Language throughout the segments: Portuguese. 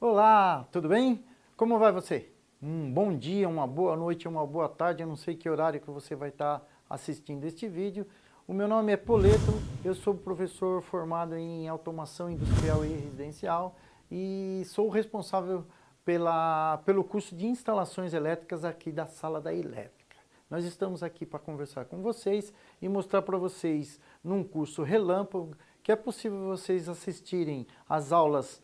Olá, tudo bem? Como vai você? Um bom dia, uma boa noite, uma boa tarde, eu não sei que horário que você vai estar assistindo este vídeo. O meu nome é Poleto, eu sou professor formado em automação industrial e residencial e sou responsável pelo curso de instalações elétricas aqui da Sala da Elétrica. Nós estamos aqui para conversar com vocês e mostrar para vocês, num curso relâmpago, que é possível vocês assistirem às aulas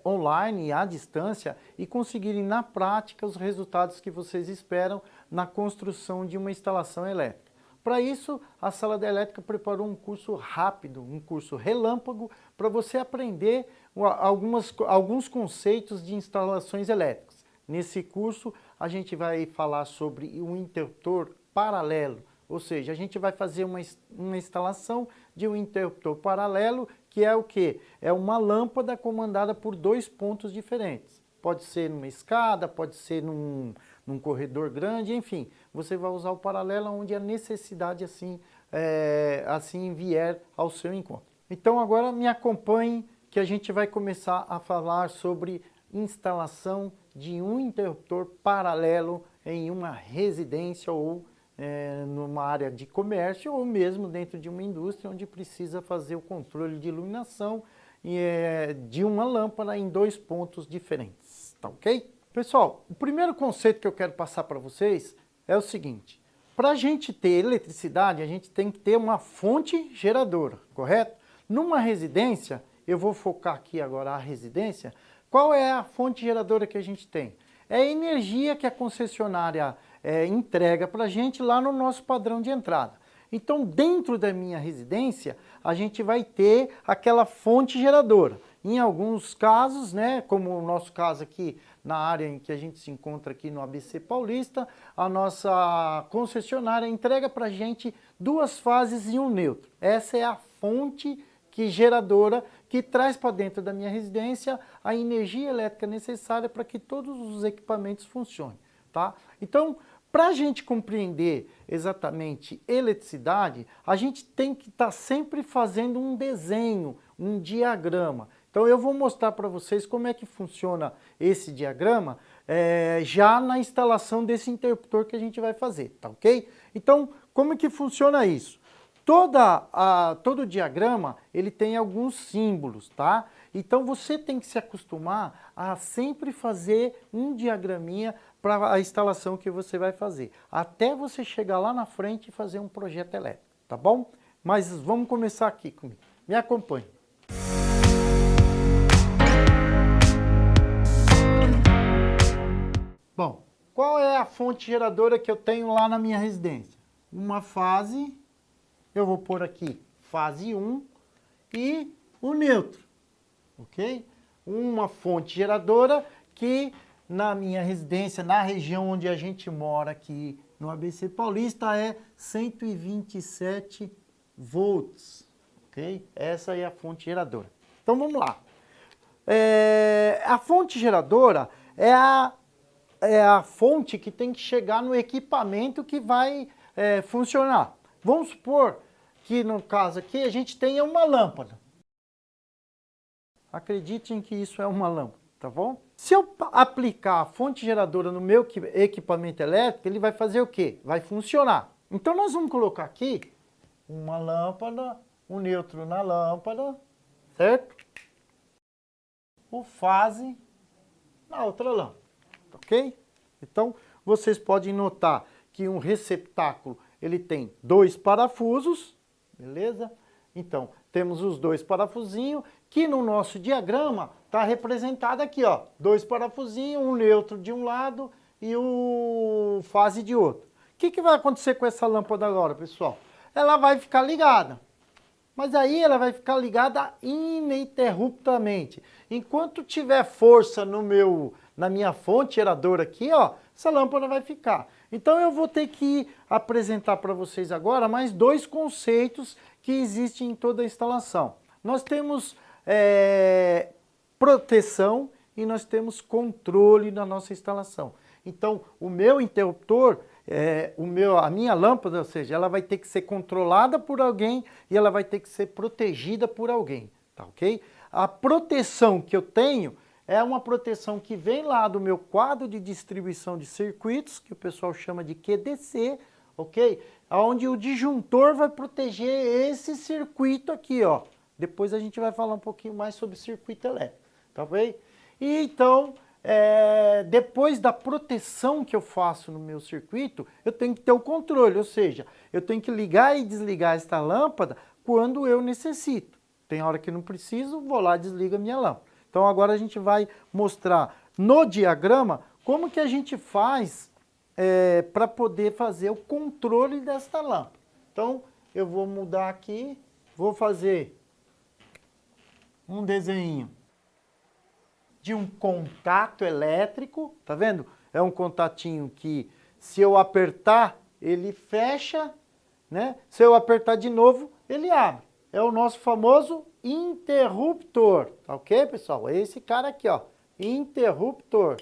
online, à distância, e conseguirem na prática os resultados que vocês esperam na construção de uma instalação elétrica. Para isso, a Sala da Elétrica preparou um curso rápido, um curso relâmpago, para você aprender alguns conceitos de instalações elétricas. Nesse curso, a gente vai falar sobre um interruptor paralelo, ou seja, a gente vai fazer uma instalação de um interruptor paralelo, que é o quê? É uma lâmpada comandada por dois pontos diferentes. Pode ser numa escada, pode ser num corredor grande, enfim. Você vai usar o paralelo onde a necessidade assim vier ao seu encontro. Então agora me acompanhe que a gente vai começar a falar sobre instalação de um interruptor paralelo em uma residência ou numa área de comércio ou mesmo dentro de uma indústria onde precisa fazer o controle de iluminação de uma lâmpada em dois pontos diferentes, tá ok? Pessoal, o primeiro conceito que eu quero passar para vocês é o seguinte: para a gente ter eletricidade, a gente tem que ter uma fonte geradora, correto? Numa residência, eu vou focar aqui agora a residência, qual é a fonte geradora que a gente tem? É a energia que a concessionária entrega para a gente lá no nosso padrão de entrada. Então, dentro da minha residência, a gente vai ter aquela fonte geradora. Em alguns casos, né, como o nosso caso aqui na área em que a gente se encontra aqui no ABC Paulista, a nossa concessionária entrega para a gente duas fases e um neutro. Essa é a fonte geradora que traz para dentro da minha residência a energia elétrica necessária para que todos os equipamentos funcionem, tá? Então, para a gente compreender exatamente eletricidade, a gente tem que estar sempre fazendo um desenho, um diagrama. Então eu vou mostrar para vocês como é que funciona esse diagrama já na instalação desse interruptor que a gente vai fazer, tá ok? Então, como é que funciona isso? Todo diagrama, ele tem alguns símbolos, tá? Então você tem que se acostumar a sempre fazer um diagraminha para a instalação que você vai fazer, até você chegar lá na frente e fazer um projeto elétrico, tá bom? Mas vamos começar aqui comigo. Me acompanhe. Bom, qual é a fonte geradora que eu tenho lá na minha residência? Uma fase. Eu vou pôr aqui fase 1 e o neutro, ok? Uma fonte geradora que na minha residência, na região onde a gente mora aqui no ABC Paulista é 127 volts, ok? Essa é a fonte geradora. Então vamos lá. A fonte geradora é a fonte que tem que chegar no equipamento que vai funcionar. Vamos supor que no caso aqui a gente tenha uma lâmpada. Acreditem que isso é uma lâmpada, tá bom? Se eu aplicar a fonte geradora no meu equipamento elétrico, ele vai fazer o quê? Vai funcionar. Então nós vamos colocar aqui uma lâmpada, um neutro na lâmpada, certo? O fase na outra lâmpada, ok? Então vocês podem notar que um receptáculo ele tem dois parafusos, beleza? Então, temos os dois parafusinhos, que no nosso diagrama está representado aqui, ó. Dois parafusinhos, um neutro de um lado e o fase de outro. O que vai acontecer com essa lâmpada agora, pessoal? Ela vai ficar ligada. Mas aí ela vai ficar ligada ininterruptamente. Enquanto tiver força na minha fonte geradora aqui, ó, essa lâmpada vai ficar. Então eu vou ter que apresentar para vocês agora mais dois conceitos que existem em toda a instalação. Nós temos proteção e nós temos controle na nossa instalação. Então o meu interruptor, a minha lâmpada, ou seja, ela vai ter que ser controlada por alguém e ela vai ter que ser protegida por alguém, tá ok? A proteção que eu tenho é uma proteção que vem lá do meu quadro de distribuição de circuitos, que o pessoal chama de QDC, ok? Onde o disjuntor vai proteger esse circuito aqui, ó. Depois a gente vai falar um pouquinho mais sobre circuito elétrico, tá bem? E então, depois da proteção que eu faço no meu circuito, eu tenho que ter o controle, ou seja, eu tenho que ligar e desligar esta lâmpada quando eu necessito. Tem hora que não preciso, vou lá e desligo a minha lâmpada. Então agora a gente vai mostrar no diagrama como que a gente faz para poder fazer o controle desta lâmpada. Então eu vou mudar aqui, vou fazer um desenho de um contato elétrico, tá vendo? É um contatinho que se eu apertar, ele fecha, né? Se eu apertar de novo, ele abre. É o nosso famoso interruptor, tá ok, pessoal? É esse cara aqui, ó, interruptor,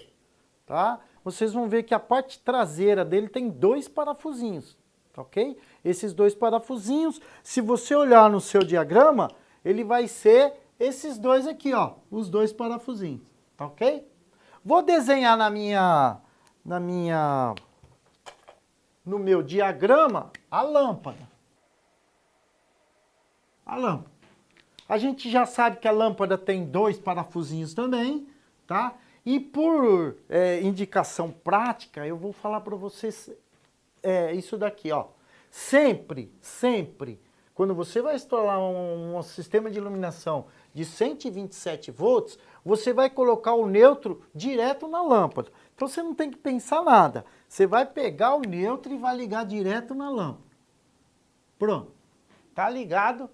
tá? Vocês vão ver que a parte traseira dele tem 2 parafusinhos, tá ok? Esses 2 parafusinhos, se você olhar no seu diagrama, ele vai ser esses 2 aqui, ó, os 2 parafusinhos, tá ok? Vou desenhar no meu diagrama a lâmpada. A lâmpada. A gente já sabe que a lâmpada tem 2 parafusinhos também, tá? E por indicação prática, eu vou falar para vocês isso daqui, ó. Sempre, quando você vai instalar um sistema de iluminação de 127 volts, você vai colocar o neutro direto na lâmpada. Então você não tem que pensar nada. Você vai pegar o neutro e vai ligar direto na lâmpada. Pronto. Tá ligado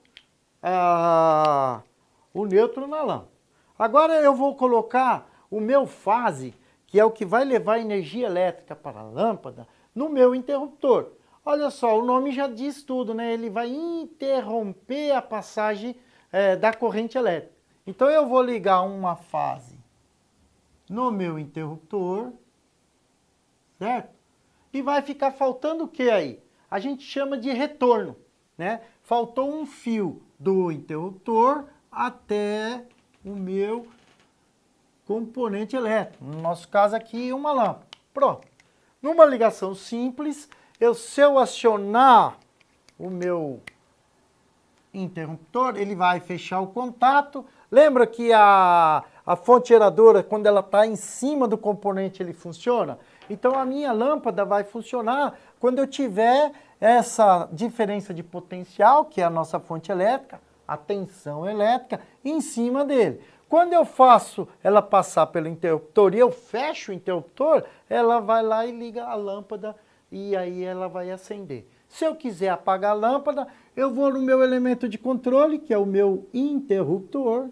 o neutro na lâmpada. Agora eu vou colocar o meu fase, que é o que vai levar energia elétrica para a lâmpada, no meu interruptor. Olha só, o nome já diz tudo, né? Ele vai interromper a passagem da corrente elétrica. Então eu vou ligar uma fase no meu interruptor, certo? E vai ficar faltando o que aí? A gente chama de retorno, né? Faltou um fio do interruptor até o meu componente elétrico. No nosso caso aqui, uma lâmpada. Pronto. Numa ligação simples, se eu acionar o meu interruptor, ele vai fechar o contato. Lembra que a fonte geradora, quando ela está em cima do componente, ele funciona? Então a minha lâmpada vai funcionar quando eu tiver essa diferença de potencial, que é a nossa fonte elétrica, a tensão elétrica, em cima dele. Quando eu faço ela passar pelo interruptor e eu fecho o interruptor, ela vai lá e liga a lâmpada e aí ela vai acender. Se eu quiser apagar a lâmpada, eu vou no meu elemento de controle, que é o meu interruptor,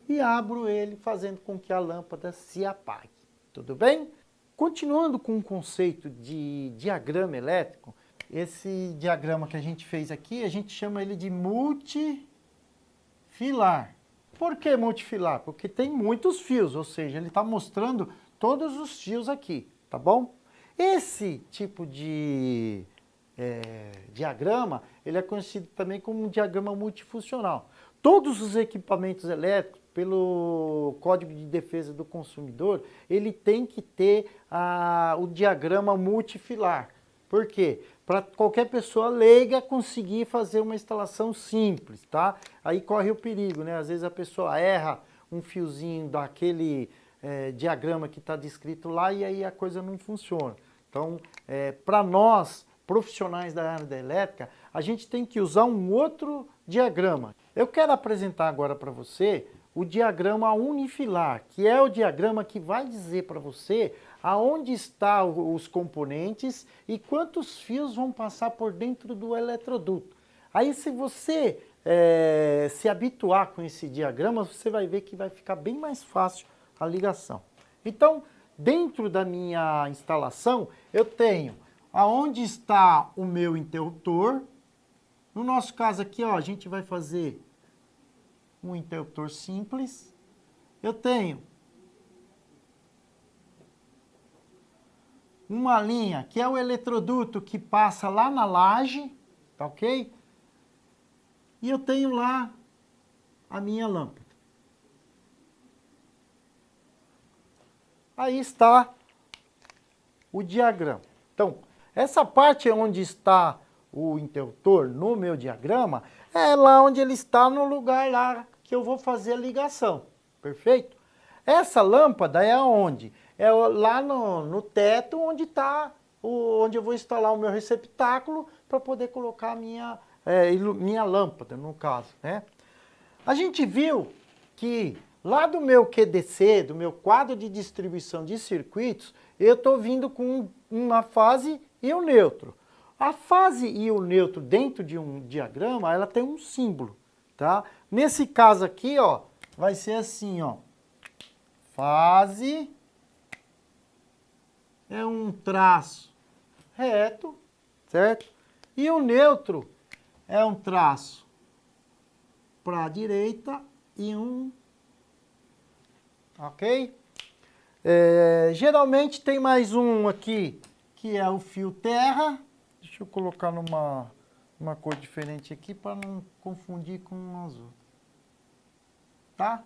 e abro ele, fazendo com que a lâmpada se apague. Tudo bem? Continuando com o conceito de diagrama elétrico, esse diagrama que a gente fez aqui, a gente chama ele de multifilar. Por que multifilar? Porque tem muitos fios, ou seja, ele está mostrando todos os fios aqui, tá bom? Esse tipo de diagrama, ele é conhecido também como um diagrama multifuncional. Todos os equipamentos elétricos, pelo Código de Defesa do Consumidor, ele tem que ter o diagrama multifilar. Por quê? Para qualquer pessoa leiga conseguir fazer uma instalação simples, tá? Aí corre o perigo, né? Às vezes a pessoa erra um fiozinho daquele diagrama que está descrito lá e aí a coisa não funciona. Então, para nós, profissionais da área da elétrica, a gente tem que usar um outro diagrama. Eu quero apresentar agora para você o diagrama unifilar, que é o diagrama que vai dizer para você aonde estão os componentes e quantos fios vão passar por dentro do eletroduto. Aí se você se habituar com esse diagrama, você vai ver que vai ficar bem mais fácil a ligação. Então, dentro da minha instalação, eu tenho aonde está o meu interruptor. No nosso caso aqui, ó, a gente vai fazer um interruptor simples. Eu tenho uma linha que é o eletroduto que passa lá na laje, tá ok? E eu tenho lá a minha lâmpada. aí está o diagrama. Então, essa parte onde está o interruptor no meu diagrama, é lá onde ele está no lugar lá que eu vou fazer a ligação, perfeito? Essa lâmpada é onde? É lá no teto onde está, onde eu vou instalar o meu receptáculo para poder colocar a minha lâmpada, no caso, né? A gente viu que lá do meu QDC, do meu quadro de distribuição de circuitos, eu estou vindo com uma fase e um neutro. A fase e o neutro dentro de um diagrama, ela tem um símbolo, tá? Nesse caso aqui, ó, vai ser assim, ó. Fase é um traço reto, certo? E o neutro é um traço para a direita e um, ok? Geralmente tem mais um aqui, que é o fio terra. Deixa eu colocar numa cor diferente aqui para não confundir com o azul. Tá?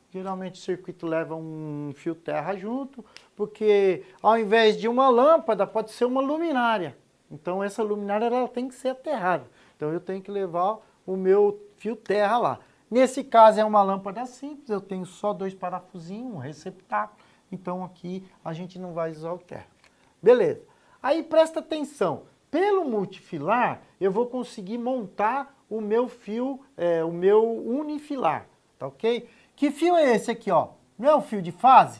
Geralmente o circuito leva um fio terra junto, porque ao invés de uma lâmpada, pode ser uma luminária. Então essa luminária ela tem que ser aterrada. Então eu tenho que levar o meu fio terra lá. Nesse caso é uma lâmpada simples, eu tenho só 2 parafusinhos, um receptáculo. Então aqui a gente não vai usar o terra. Beleza. Aí presta atenção. Pelo multifilar, eu vou conseguir montar o meu fio, o meu unifilar. Tá ok? Que fio é esse aqui, ó? Não é o fio de fase?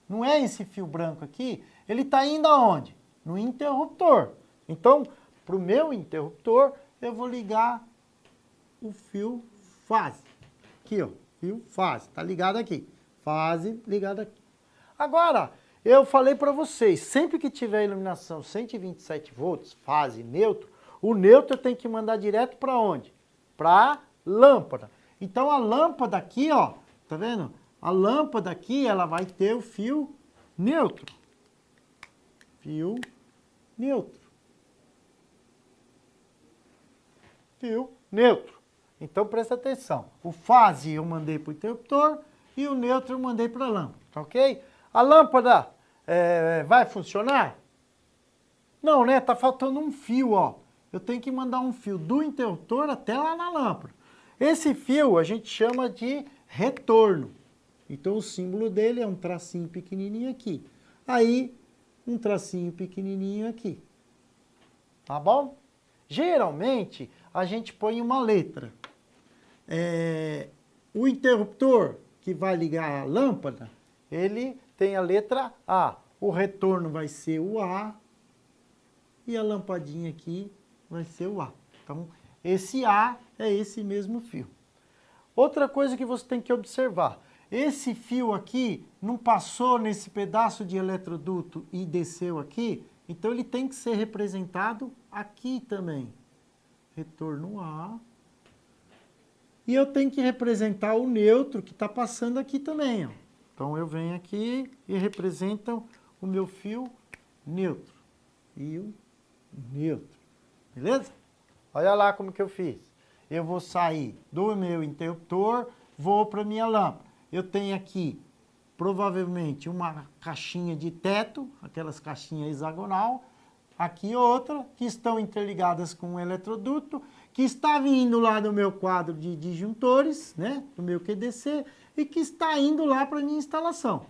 Não é esse fio branco aqui? Ele está indo aonde? No interruptor. Então, para o meu interruptor, eu vou ligar o fio fase. Aqui, ó, fio fase. Tá ligado aqui. Fase ligada aqui. Agora, eu falei para vocês, sempre que tiver iluminação 127 volts, fase neutro, o neutro tem que mandar direto para onde? Para lâmpada. Então, a lâmpada aqui, ó, tá vendo? A lâmpada aqui, ela vai ter o fio neutro. Fio neutro. Fio neutro. Então, presta atenção. O fase eu mandei para o interruptor e o neutro eu mandei para a lâmpada, tá ok? A lâmpada vai funcionar? Não, né? Tá faltando um fio, ó. Eu tenho que mandar um fio do interruptor até lá na lâmpada. Esse fio a gente chama de retorno. Então o símbolo dele é um tracinho pequenininho aqui. Aí, um tracinho pequenininho aqui. Tá bom? Geralmente, a gente põe uma letra. O interruptor que vai ligar a lâmpada, ele tem a letra A. O retorno vai ser o A. E a lampadinha aqui vai ser o A. Então, esse A é esse mesmo fio. Outra coisa que você tem que observar. Esse fio aqui não passou nesse pedaço de eletroduto e desceu aqui. Então, ele tem que ser representado aqui também. Retorno A. E eu tenho que representar o neutro que está passando aqui também, ó. Então, eu venho aqui e represento o meu fio neutro. Fio neutro. Beleza? Olha lá como que eu fiz. Eu vou sair do meu interruptor, vou para a minha lâmpada. Eu tenho aqui, provavelmente, uma caixinha de teto, aquelas caixinhas hexagonal. Aqui outra, que estão interligadas com um eletroduto, que está vindo lá do meu quadro de disjuntores, né, do meu QDC, e que está indo lá para a minha instalação.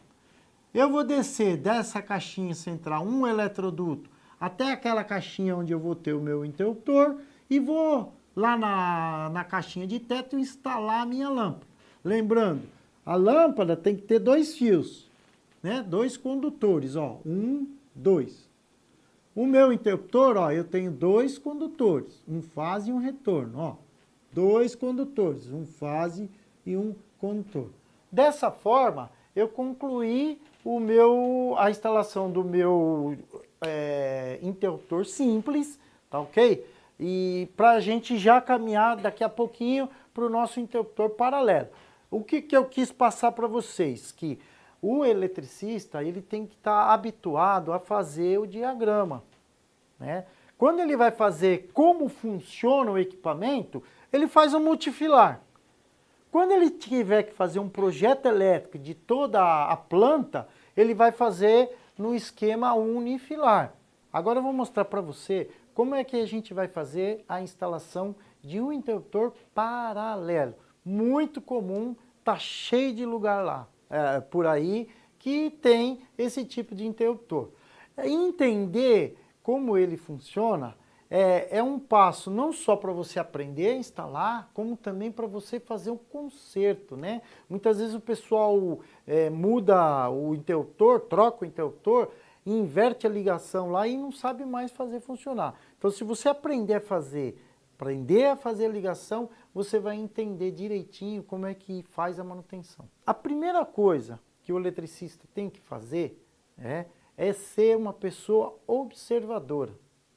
Eu vou descer dessa caixinha central um eletroduto até aquela caixinha onde eu vou ter o meu interruptor e vou lá na caixinha de teto instalar a minha lâmpada. Lembrando, a lâmpada tem que ter 2 fios, né, 2 condutores, ó, 1, 2. O meu interruptor, ó, eu tenho 2 condutores, um fase e um retorno, ó. 2 condutores, um fase e um condutor. Dessa forma, eu concluí a instalação do meu interruptor simples, tá ok? E para a gente já caminhar daqui a pouquinho para o nosso interruptor paralelo. O que eu quis passar para vocês? Que o eletricista ele tem que estar habituado a fazer o diagrama, né? Quando ele vai fazer como funciona o equipamento, ele faz um multifilar. Quando ele tiver que fazer um projeto elétrico de toda a planta, ele vai fazer no esquema unifilar. Agora eu vou mostrar para você como é que a gente vai fazer a instalação de um interruptor paralelo. Muito comum, tá cheio de lugar lá, por aí, que tem esse tipo de interruptor. Entender como ele funciona é um passo não só para você aprender a instalar, como também para você fazer um conserto, né? Muitas vezes o pessoal muda o interruptor, troca o interruptor, inverte a ligação lá e não sabe mais fazer funcionar. Então, se você aprender a fazer a ligação, você vai entender direitinho como é que faz a manutenção. A primeira coisa que o eletricista tem que fazer é ser uma pessoa observadora,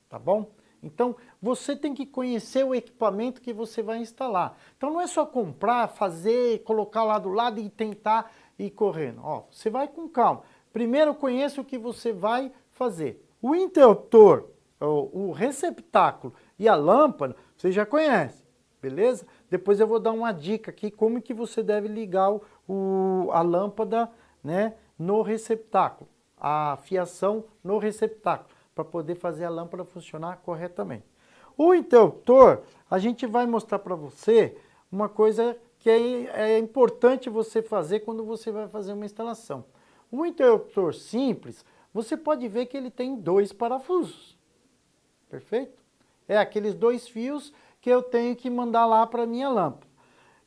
tá bom? Então, você tem que conhecer o equipamento que você vai instalar. Então, não é só comprar, fazer, colocar lá do lado e tentar ir correndo. Ó, você vai com calma. Primeiro, conheça o que você vai fazer. O interruptor, o receptáculo e a lâmpada, você já conhece, beleza? Depois eu vou dar uma dica aqui, como que você deve ligar a lâmpada, né, no receptáculo. A fiação no receptáculo, para poder fazer a lâmpada funcionar corretamente. O interruptor, a gente vai mostrar para você uma coisa que é importante você fazer quando você vai fazer uma instalação. O interruptor simples, você pode ver que ele tem 2 parafusos, perfeito? É aqueles 2 fios que eu tenho que mandar lá para a minha lâmpada.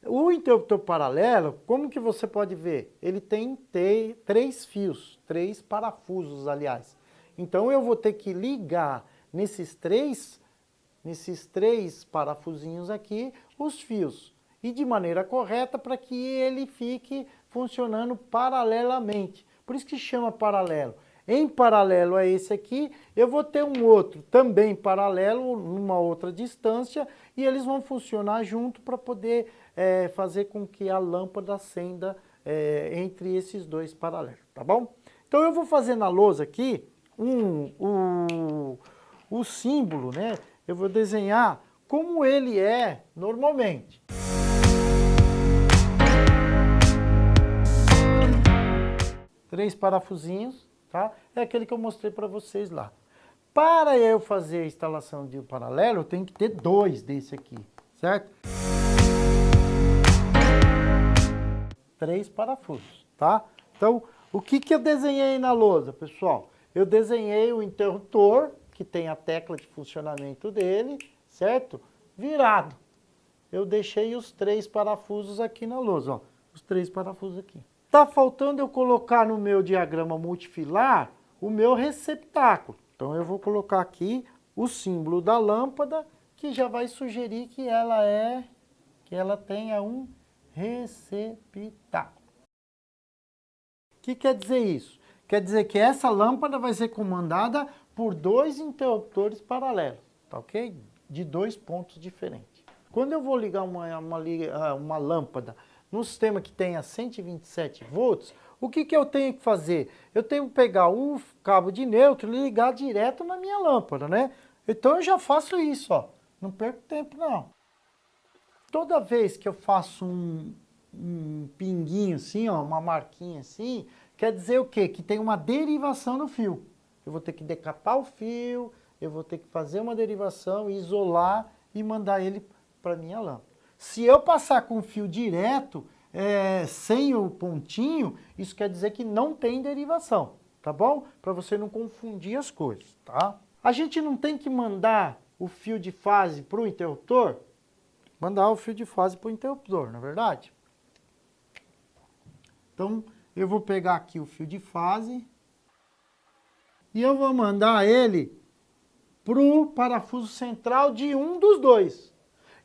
O interruptor paralelo, como que você pode ver? Ele tem 3 fios, 3 parafusos, aliás. Então eu vou ter que ligar nesses três parafusinhos aqui os fios. E de maneira correta para que ele fique funcionando paralelamente. Por isso que chama paralelo. Em paralelo a esse aqui, eu vou ter um outro também paralelo, numa outra distância, e eles vão funcionar junto para poder fazer com que a lâmpada acenda entre esses 2 paralelos, tá bom? Então eu vou fazer na lousa aqui o símbolo, né? Eu vou desenhar como ele é normalmente. Três parafusinhos, tá? É aquele que eu mostrei para vocês lá. Para eu fazer a instalação de um paralelo, eu tenho que ter 2 desse aqui, certo? 3 parafusos, tá? Então, o que eu desenhei na lousa, pessoal? Eu desenhei o interruptor, que tem a tecla de funcionamento dele, certo? Virado. Eu deixei os 3 parafusos aqui na lousa, ó. Os 3 parafusos aqui. Tá faltando eu colocar no meu diagrama multifilar o meu receptáculo. Então eu vou colocar aqui o símbolo da lâmpada, que já vai sugerir que ela tenha um receptáculo. O que quer dizer isso? Quer dizer que essa lâmpada vai ser comandada por 2 interruptores paralelos, tá ok? De 2 pontos diferentes. Quando eu vou ligar uma lâmpada num sistema que tenha 127 volts, o que eu tenho que fazer? Eu tenho que pegar um cabo de neutro e ligar direto na minha lâmpada, né? Então eu já faço isso, ó. Não perco tempo, não. Toda vez que eu faço um pinguinho assim, ó, uma marquinha assim, quer dizer o quê? Que tem uma derivação no fio. Eu vou ter que decapar o fio, eu vou ter que fazer uma derivação, isolar e mandar ele para minha lâmpada. Se eu passar com o fio direto, sem o pontinho, isso quer dizer que não tem derivação, tá bom? Para você não confundir as coisas, tá? A gente não tem que mandar o fio de fase para o interruptor? Mandar o fio de fase para o interruptor, não é verdade? Então, eu vou pegar aqui o fio de fase e eu vou mandar ele para o parafuso central de um dos 2.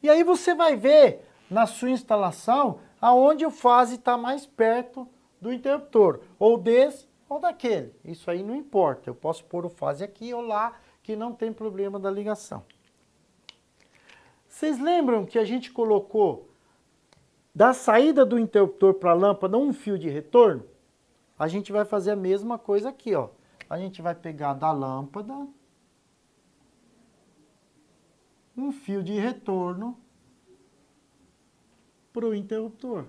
E aí você vai ver na sua instalação aonde o fase está mais perto do interruptor, ou desse ou daquele. Isso aí não importa, eu posso pôr o fase aqui ou lá, que não tem problema da ligação. Vocês lembram que a gente colocou da saída do interruptor para a lâmpada um fio de retorno? A gente vai fazer a mesma coisa aqui, ó. A gente vai pegar da lâmpada um fio de retorno para o interruptor.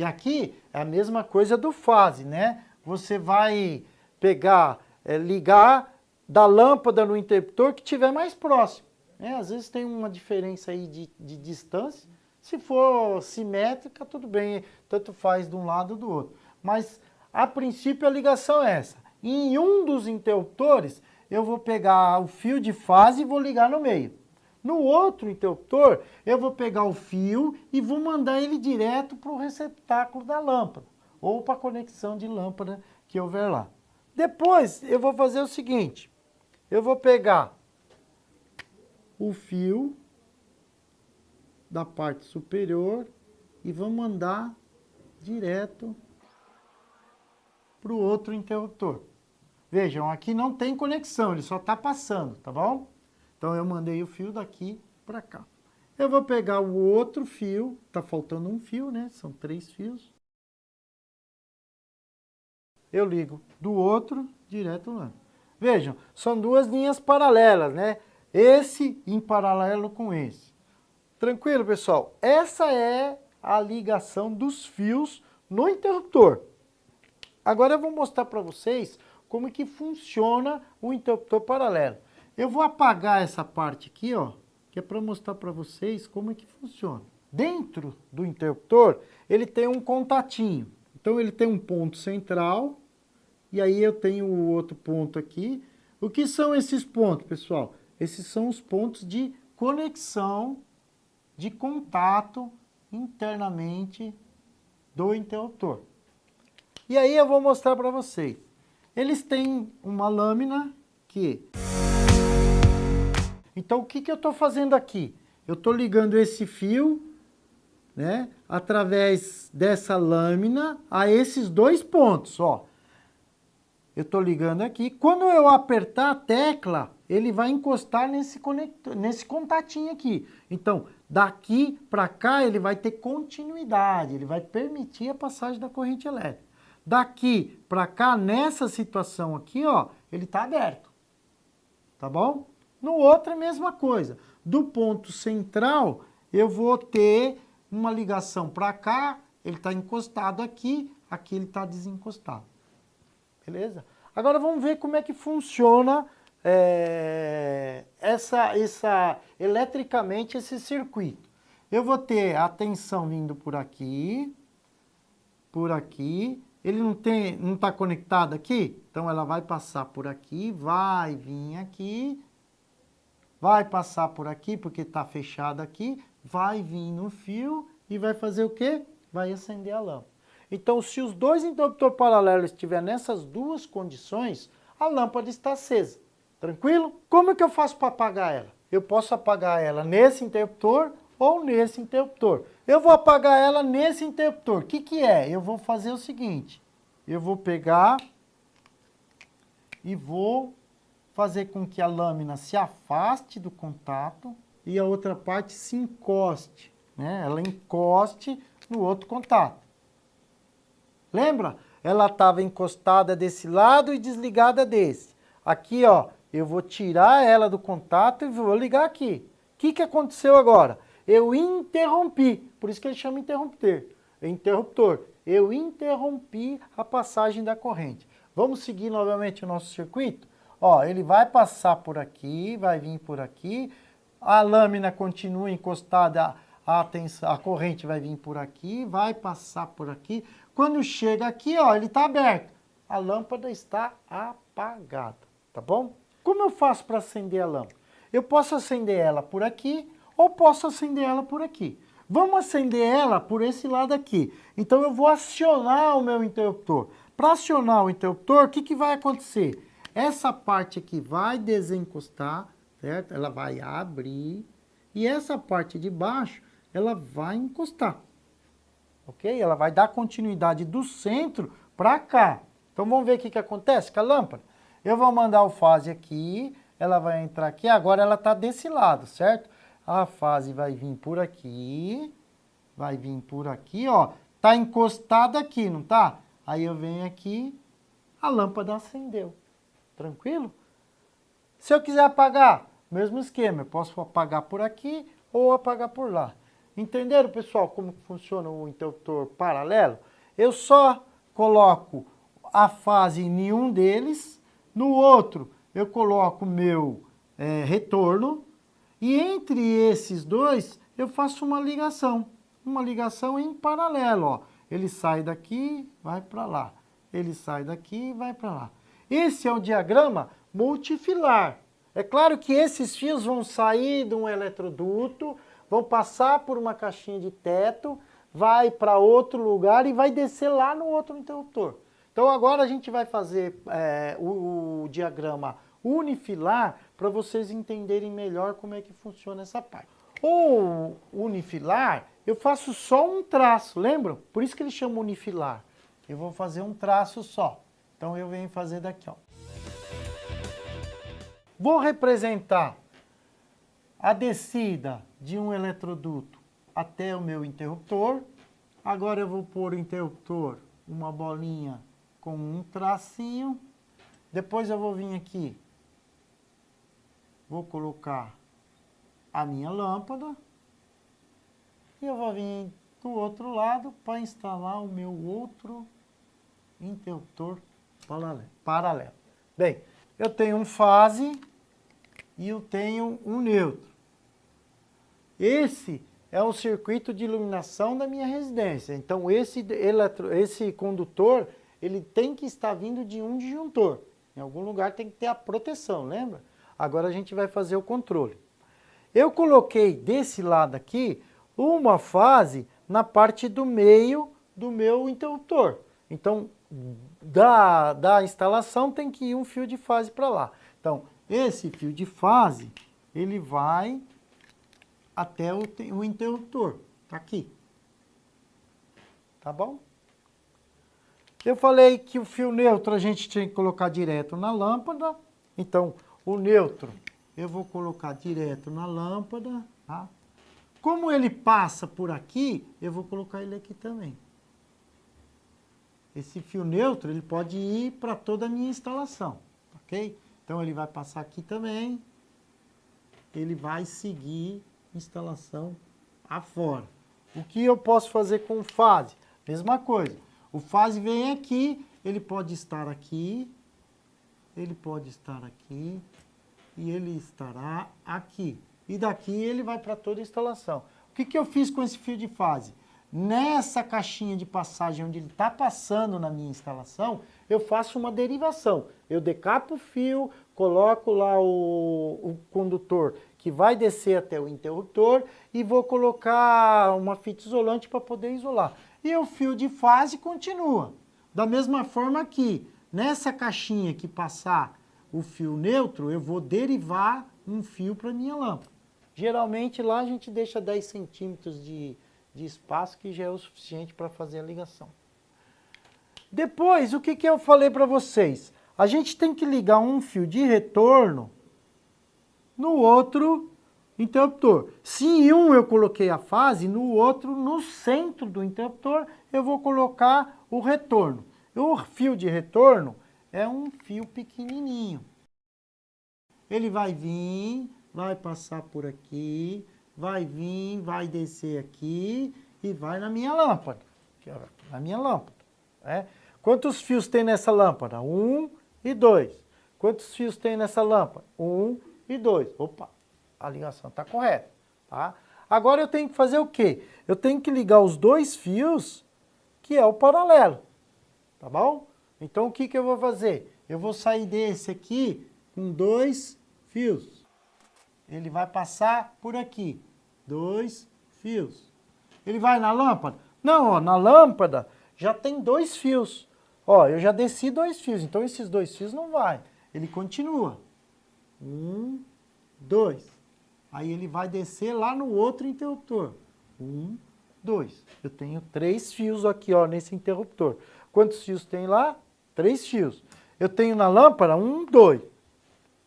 E aqui é a mesma coisa do fase, né? Você vai pegar, ligar da lâmpada no interruptor que estiver mais próximo. Né? Às vezes tem uma diferença aí de distância. Se for simétrica, tudo bem, tanto faz de um lado ou do outro. Mas, a princípio, a ligação é essa. Em um dos interruptores, eu vou pegar o fio de fase e vou ligar no meio. No outro interruptor, eu vou pegar o fio e vou mandar ele direto para o receptáculo da lâmpada, ou para a conexão de lâmpada que houver lá. Depois, eu vou fazer o seguinte, eu vou pegar o fio da parte superior e vou mandar direto para o outro interruptor. Vejam, aqui não tem conexão, ele só está passando, tá bom? Então eu mandei o fio daqui para cá. Eu vou pegar o outro fio, tá faltando um fio, né? São 3 fios. Eu ligo do outro direto lá. Vejam, são 2 linhas paralelas, né? Esse em paralelo com esse. Tranquilo, pessoal? Essa é a ligação dos fios no interruptor. Agora eu vou mostrar para vocês como que funciona o interruptor paralelo. Eu vou apagar essa parte aqui, ó, que é para mostrar para vocês como é que funciona. Dentro do interruptor, ele tem um contatinho. Então ele tem um ponto central e aí eu tenho o outro ponto aqui. O que são esses pontos, pessoal? Esses são os pontos de conexão, de contato internamente do interruptor. E aí eu vou mostrar para vocês. Eles têm uma lâmina que... Então o que eu estou fazendo aqui? Eu estou ligando esse fio, né, através dessa lâmina a esses 2 pontos, ó. Eu estou ligando aqui. Quando eu apertar a tecla, ele vai encostar nesse contatinho aqui. Então, daqui para cá, ele vai ter continuidade, ele vai permitir a passagem da corrente elétrica. Daqui para cá, nessa situação aqui, ó, ele está aberto. Tá bom? No outro, a mesma coisa. Do ponto central, eu vou ter uma ligação para cá, ele está encostado aqui, aqui ele está desencostado. Beleza? Agora vamos ver como é que funciona eletricamente esse circuito. Eu vou ter a tensão vindo por aqui, ele não está conectado aqui, então ela vai passar por aqui, vai vir aqui, vai passar por aqui porque está fechado aqui, vai vir no fio e vai fazer o quê? Vai acender a lâmpada. Então, se os 2 interruptores paralelos estiverem nessas 2 condições, a lâmpada está acesa. Tranquilo? Como é que eu faço para apagar ela? Eu posso apagar ela nesse interruptor ou nesse interruptor. Eu vou apagar ela nesse interruptor. O que é? Eu vou fazer o seguinte. Eu vou pegar e vou fazer com que a lâmina se afaste do contato e a outra parte se encoste, né? Ela encoste no outro contato. Lembra? Ela estava encostada desse lado e desligada desse. Aqui, ó, eu vou tirar ela do contato e vou ligar aqui. O que aconteceu agora? Eu interrompi, por isso que ele chama interruptor. Eu interrompi a passagem da corrente. Vamos seguir novamente o nosso circuito? Ó, ele vai passar por aqui, vai vir por aqui, a lâmina continua encostada, a corrente vai vir por aqui, vai passar por aqui. Quando chega aqui, ó, ele está aberto. A lâmpada está apagada, tá bom? Como eu faço para acender a lâmpada? Eu posso acender ela por aqui ou posso acender ela por aqui. Vamos acender ela por esse lado aqui. Então eu vou acionar o meu interruptor. Para acionar o interruptor, o que vai acontecer? Essa parte aqui vai desencostar, certo? Ela vai abrir e essa parte de baixo, ela vai encostar. Ok? Ela vai dar continuidade do centro para cá. Então vamos ver o que acontece com a lâmpada. Eu vou mandar o fase aqui, ela vai entrar aqui, agora ela está desse lado, certo? A fase vai vir por aqui, ó. Está encostada aqui, não tá? Aí eu venho aqui, a lâmpada acendeu. Tranquilo? Se eu quiser apagar, mesmo esquema, eu posso apagar por aqui ou apagar por lá. Entenderam, pessoal, como funciona o interruptor paralelo? Eu só coloco a fase em um deles, no outro eu coloco o meu retorno, e entre esses dois eu faço uma ligação em paralelo, ó. Ele sai daqui, vai para lá. Ele sai daqui e vai para lá. Esse é o diagrama multifilar. É claro que esses fios vão sair de um eletroduto, vão passar por uma caixinha de teto, vai para outro lugar e vai descer lá no outro interruptor. Então agora a gente vai fazer o diagrama unifilar para vocês entenderem melhor como é que funciona essa parte. O unifilar, eu faço só um traço, lembram? Por isso que ele chama unifilar. Eu vou fazer um traço só. Então eu venho fazer daqui, ó. Vou representar a descida de um eletroduto até o meu interruptor. Agora eu vou pôr o interruptor, uma bolinha com um tracinho. Depois eu vou vir aqui, vou colocar a minha lâmpada. E eu vou vir do outro lado para instalar o meu outro interruptor paralelo. Bem, eu tenho um fase e eu tenho um neutro. Esse é o circuito de iluminação da minha residência. Então esse condutor, ele tem que estar vindo de um disjuntor. Em algum lugar tem que ter a proteção, lembra? Agora a gente vai fazer o controle. Eu coloquei desse lado aqui uma fase na parte do meio do meu interruptor. Então, da instalação tem que ir um fio de fase para lá. Então, esse fio de fase, ele vai até o interruptor. Tá aqui. Tá bom? Eu falei que o fio neutro a gente tinha que colocar direto na lâmpada. Então, o neutro eu vou colocar direto na lâmpada, tá? Como ele passa por aqui, eu vou colocar ele aqui também. Esse fio neutro, ele pode ir para toda a minha instalação, ok? Então, ele vai passar aqui também. Ele vai seguir instalação afora. O que eu posso fazer com o fase? Mesma coisa. O fase vem aqui, ele pode estar aqui, ele pode estar aqui e ele estará aqui. E daqui ele vai para toda a instalação. O que eu fiz com esse fio de fase? Nessa caixinha de passagem onde ele está passando na minha instalação, eu faço uma derivação. Eu decapo o fio, coloco lá o condutor que vai descer até o interruptor e vou colocar uma fita isolante para poder isolar. E o fio de fase continua. Da mesma forma que nessa caixinha que passar o fio neutro, eu vou derivar um fio para minha lâmpada. Geralmente lá a gente deixa 10 centímetros de espaço, que já é o suficiente para fazer a ligação. Depois, o que eu falei para vocês? A gente tem que ligar um fio de retorno no outro interruptor. Se em um eu coloquei a fase, no outro, no centro do interruptor, eu vou colocar o retorno. O fio de retorno é um fio pequenininho. Ele vai vir, vai passar por aqui, vai vir, vai descer aqui e vai na minha lâmpada. Na minha lâmpada. Né? Quantos fios tem nessa lâmpada? 1 e 2. Quantos fios tem nessa lâmpada? 1 e 2. Opa, a ligação está correta. Tá? Agora eu tenho que fazer o quê? Eu tenho que ligar os dois fios, que é o paralelo. Tá bom? Então o que eu vou fazer? Eu vou sair desse aqui com 2 fios. Ele vai passar por aqui. 2 fios. Ele vai na lâmpada? Não, ó, na lâmpada já tem 2 fios. Ó, eu já desci 2 fios, então esses 2 fios não vai. Ele continua. 1, 2. Aí ele vai descer lá no outro interruptor. 1, 2. Eu tenho 3 fios aqui, ó, nesse interruptor. Quantos fios tem lá? 3 fios. Eu tenho na lâmpada 1, 2.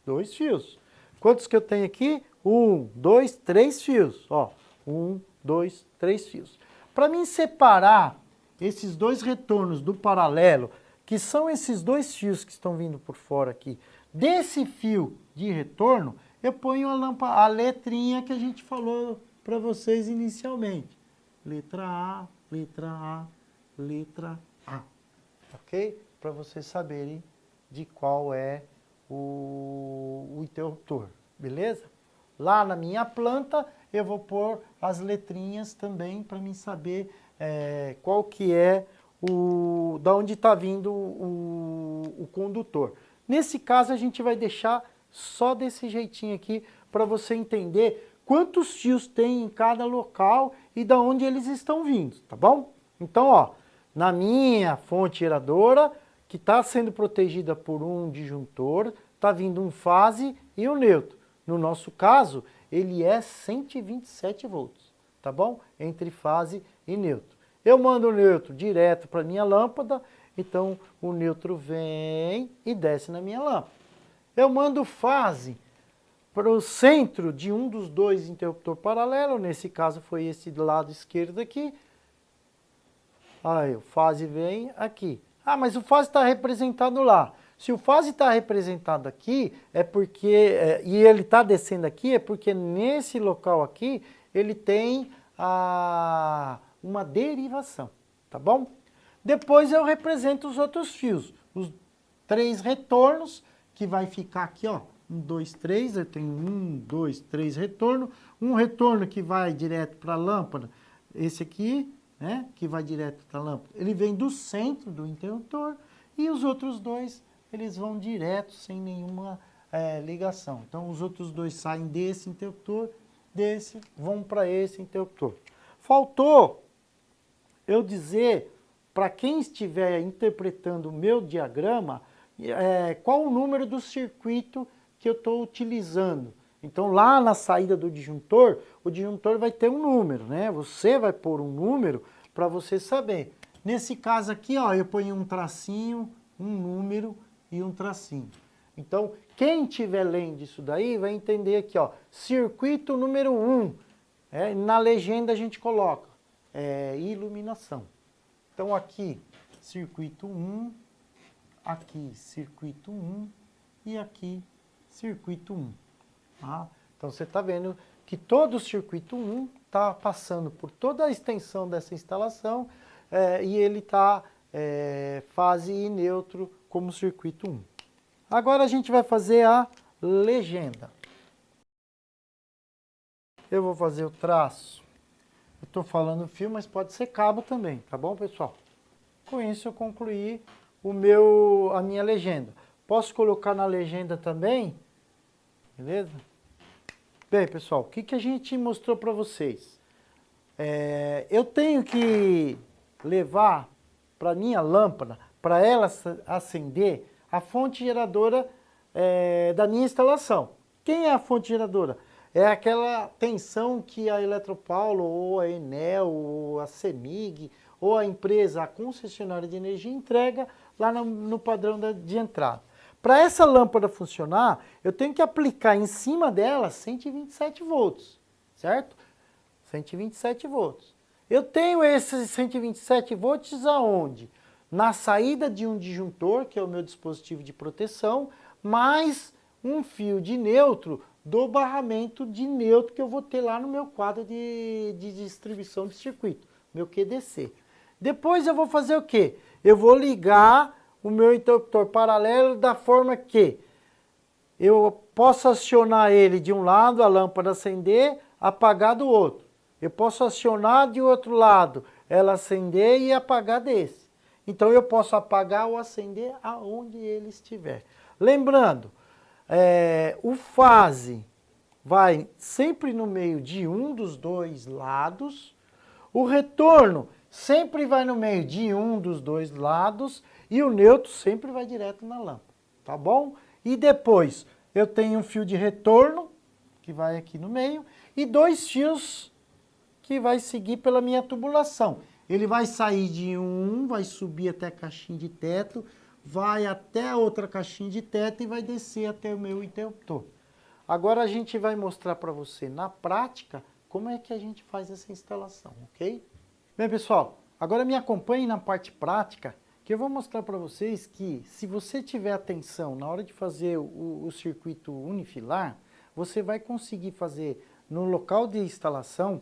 2 fios. Quantos que eu tenho aqui? 1, 2, 3 fios. Ó, 1, 2, 3 fios. Para mim separar esses dois retornos do paralelo, que são esses 2 fios que estão vindo por fora aqui, desse fio de retorno, eu ponho a letrinha que a gente falou para vocês inicialmente. Letra A, letra A, letra A. Ok? Para vocês saberem de qual é o interruptor. Beleza? Lá na minha planta, eu vou pôr as letrinhas também para mim saber qual que é da onde está vindo o condutor. Nesse caso, a gente vai deixar só desse jeitinho aqui para você entender quantos fios tem em cada local e da onde eles estão vindo, tá bom? Então, ó, na minha fonte geradora, que está sendo protegida por um disjuntor, está vindo um fase e um neutro. No nosso caso, ele é 127 volts, tá bom? Entre fase e neutro. Eu mando o neutro direto para a minha lâmpada, então o neutro vem e desce na minha lâmpada. Eu mando fase para o centro de um dos dois interruptores paralelos, nesse caso foi esse do lado esquerdo aqui. Aí o fase vem aqui. Ah, mas o fase está representado lá. Se o fase está representado aqui, é porque, e ele está descendo aqui, é porque nesse local aqui, ele tem uma derivação, tá bom? Depois eu represento os outros fios, os 3 retornos, que vai ficar aqui, ó, 1, 2, 3, eu tenho 1, 2, 3 retorno, um retorno que vai direto para a lâmpada, esse aqui, né, que vai direto para a lâmpada, ele vem do centro do interruptor, e os outros dois, eles vão direto, sem nenhuma ligação. Então, os outros dois saem desse interruptor, desse, vão para esse interruptor. Faltou eu dizer, para quem estiver interpretando o meu diagrama, qual o número do circuito que eu estou utilizando. Então, lá na saída do disjuntor, o disjuntor vai ter um número, né? Você vai pôr um número para você saber. Nesse caso aqui, ó, eu ponho um tracinho, um número e um tracinho. Então, quem estiver lendo isso daí vai entender aqui, ó, circuito número 1. Na legenda a gente coloca iluminação. Então, aqui, circuito 1, aqui, circuito 1 e aqui, circuito 1. Tá? Então, você está vendo que todo o circuito 1 está passando por toda a extensão dessa instalação e ele está fase e neutro como circuito 1. Agora a gente vai fazer a legenda. Eu vou fazer o traço. Eu estou falando fio, mas pode ser cabo também, tá bom, pessoal? Com isso eu concluí a minha legenda. Posso colocar na legenda também? Beleza? Bem, pessoal, o que a gente mostrou para vocês? Eu tenho que levar para a minha lâmpada, para ela acender, a fonte geradora da minha instalação. Quem é a fonte geradora? É aquela tensão que a Eletropaulo, ou a Enel, ou a CEMIG, ou a empresa, a concessionária de energia entrega lá no padrão de entrada. Para essa lâmpada funcionar, eu tenho que aplicar em cima dela 127 volts, certo? 127 volts. Eu tenho esses 127 volts aonde? Na saída de um disjuntor, que é o meu dispositivo de proteção, mais um fio de neutro do barramento de neutro que eu vou ter lá no meu quadro de distribuição de circuito, meu QDC. Depois eu vou fazer o quê? Eu vou ligar o meu interruptor paralelo da forma que eu posso acionar ele de um lado, a lâmpada acender, apagar do outro. Eu posso acionar de outro lado, ela acender e apagar desse. Então, eu posso apagar ou acender aonde ele estiver. Lembrando, o fase vai sempre no meio de um dos dois lados, o retorno sempre vai no meio de um dos dois lados e o neutro sempre vai direto na lâmpada, tá bom? E depois, eu tenho um fio de retorno, que vai aqui no meio, e 2 fios que vai seguir pela minha tubulação. Ele vai sair de um, vai subir até a caixinha de teto, vai até a outra caixinha de teto e vai descer até o meu interruptor. Agora a gente vai mostrar para você na prática como é que a gente faz essa instalação, ok? Bem, pessoal, agora me acompanhe na parte prática, que eu vou mostrar para vocês que se você tiver atenção na hora de fazer o circuito unifilar, você vai conseguir fazer no local de instalação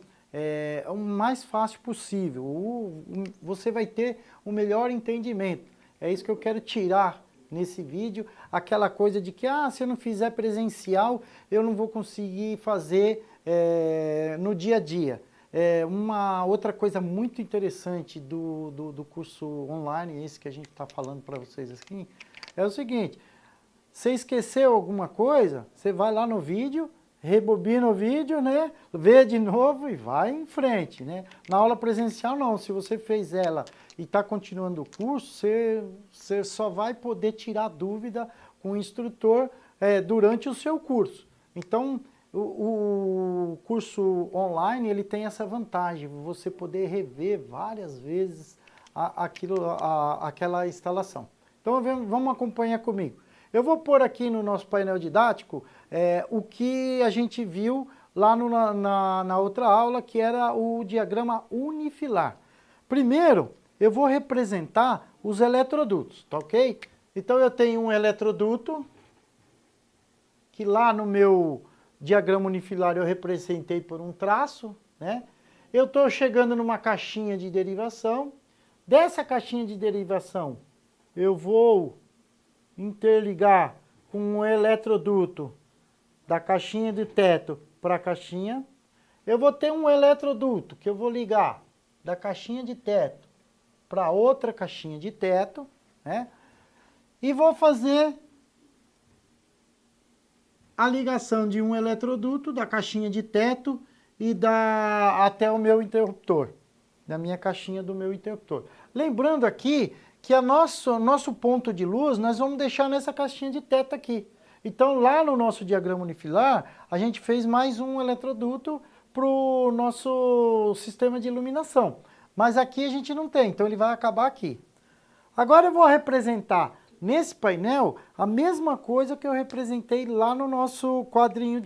o mais fácil possível. Você vai ter o melhor entendimento. É isso que eu quero tirar nesse vídeo, aquela coisa de que se eu não fizer presencial, eu não vou conseguir fazer no dia a dia. Uma outra coisa muito interessante do curso online, esse que a gente está falando para vocês aqui, é o seguinte: você esqueceu alguma coisa, você vai lá no vídeo, rebobina o vídeo, né? Vê de novo e vai em frente, né? Na aula presencial não, se você fez ela e está continuando o curso, você só vai poder tirar dúvida com o instrutor durante o seu curso. Então, o curso online, ele tem essa vantagem, você poder rever várias vezes aquela instalação. Então, vamos acompanhar comigo. Eu vou pôr aqui no nosso painel didático o que a gente viu lá na outra aula, que era o diagrama unifilar. Primeiro, eu vou representar os eletrodutos, tá ok? Então, eu tenho um eletroduto, que lá no meu diagrama unifilar eu representei por um traço, né? Eu estou chegando numa caixinha de derivação. Dessa caixinha de derivação, eu vou interligar com um eletroduto da caixinha de teto para a caixinha. Eu vou ter um eletroduto que eu vou ligar da caixinha de teto para outra caixinha de teto, né? E vou fazer a ligação de um eletroduto da caixinha de teto e até o meu interruptor, da minha caixinha do meu interruptor. Lembrando aqui que nosso ponto de luz nós vamos deixar nessa caixinha de teto aqui. Então lá no nosso diagrama unifilar, a gente fez mais um eletroduto para o nosso sistema de iluminação. Mas aqui a gente não tem, então ele vai acabar aqui. Agora eu vou representar nesse painel a mesma coisa que eu representei lá no nosso quadrinho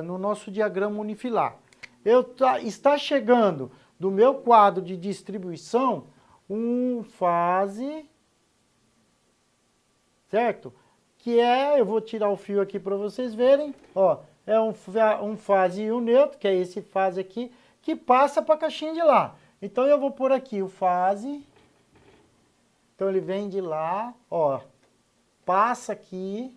no nosso diagrama unifilar. Está chegando do meu quadro de distribuição um fase, certo? Que eu vou tirar o fio aqui para vocês verem, ó, é um fase e um neutro, que é esse fase aqui, que passa para a caixinha de lá. Então eu vou pôr aqui o fase, então ele vem de lá, ó, passa aqui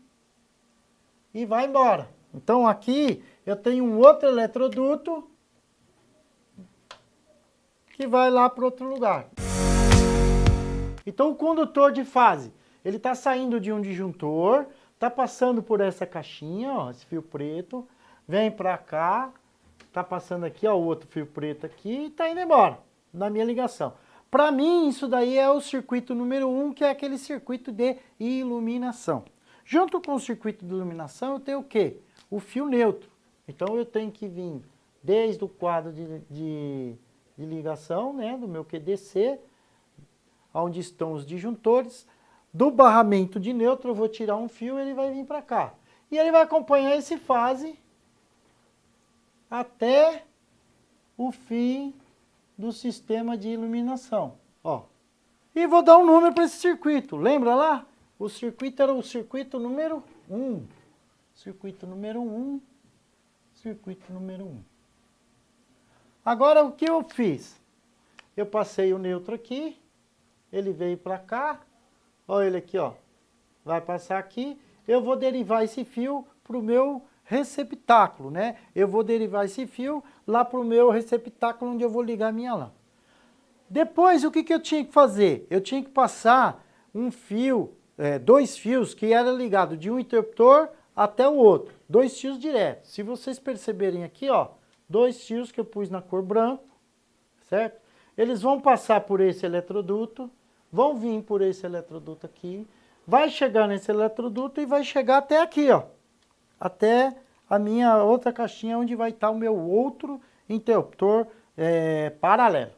e vai embora. Então aqui eu tenho um outro eletroduto que vai lá para outro lugar. Então o condutor de fase, ele está saindo de um disjuntor, está passando por essa caixinha, ó, esse fio preto, vem para cá, está passando aqui, ó, o outro fio preto aqui e está indo embora na minha ligação. Para mim, isso daí é o circuito número 1, que é aquele circuito de iluminação. Junto com o circuito de iluminação, eu tenho o quê? O fio neutro. Então eu tenho que vir desde o quadro de ligação, né, do meu QDC, onde estão os disjuntores. Do barramento de neutro eu vou tirar um fio e ele vai vir para cá. E ele vai acompanhar esse fase até o fim do sistema de iluminação. Ó. E vou dar um número para esse circuito. Lembra lá? O circuito era o circuito número 1. Circuito número 1. Circuito número 1. Agora o que eu fiz? Eu passei o neutro aqui. Ele veio para cá. Olha ele aqui, ó. Vai passar aqui. Eu vou derivar esse fio para o meu receptáculo, né? Eu vou derivar esse fio lá para o meu receptáculo onde eu vou ligar a minha lâmpada. Depois, o que eu tinha que fazer? Eu tinha que passar um fio, dois fios que era ligado de um interruptor até o outro. Dois fios diretos. Se vocês perceberem aqui, ó, dois fios que eu pus na cor branco, certo? Eles vão passar por esse eletroduto, vão vir por esse eletroduto aqui, vai chegar nesse eletroduto e vai chegar até aqui, ó. Até a minha outra caixinha onde vai estar o meu outro interruptor paralelo.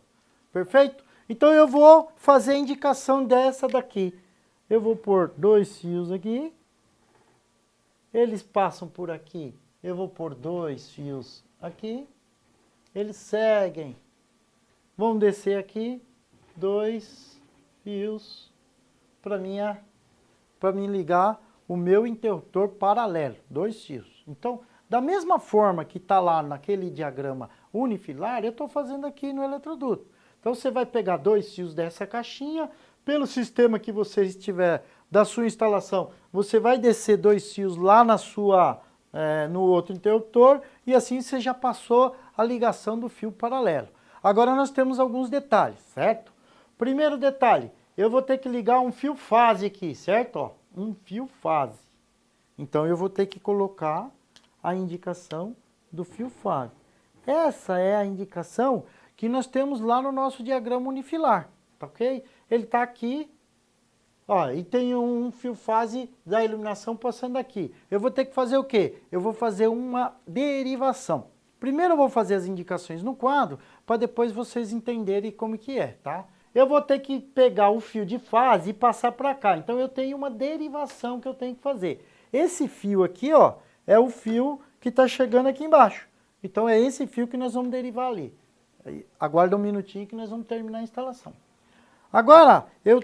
Perfeito? Então eu vou fazer a indicação dessa daqui. Eu vou pôr dois fios aqui. Eles passam por aqui. Eu vou pôr dois fios aqui. Eles seguem. Vão descer aqui. Dois fios para mim ligar o meu interruptor paralelo. Dois fios. Então, Da mesma forma que está lá naquele diagrama unifilar, eu estou fazendo aqui no eletroduto. Então você vai pegar 2 fios dessa caixinha, pelo sistema que você estiver da sua instalação, você vai descer 2 fios lá no outro interruptor e assim você já passou a ligação do fio paralelo. Agora nós temos alguns detalhes, certo? Primeiro detalhe, eu vou ter que ligar um fio fase aqui, certo? Ó, um fio fase. Então eu vou ter que colocar a indicação do fio fase. Essa é a indicação que nós temos lá no nosso diagrama unifilar, tá ok? Ele está aqui, ó, e tem um fio fase da iluminação passando aqui. Eu vou ter que fazer o quê? Eu vou fazer uma derivação. Primeiro eu vou fazer as indicações no quadro, para depois vocês entenderem como que é, tá? Eu vou ter que pegar o fio de fase e passar para cá. Então eu tenho uma derivação que eu tenho que fazer. Esse fio aqui, ó, é o fio que está chegando aqui embaixo. Então é esse fio que nós vamos derivar ali. Aguarda um minutinho que nós vamos terminar a instalação. Agora, eu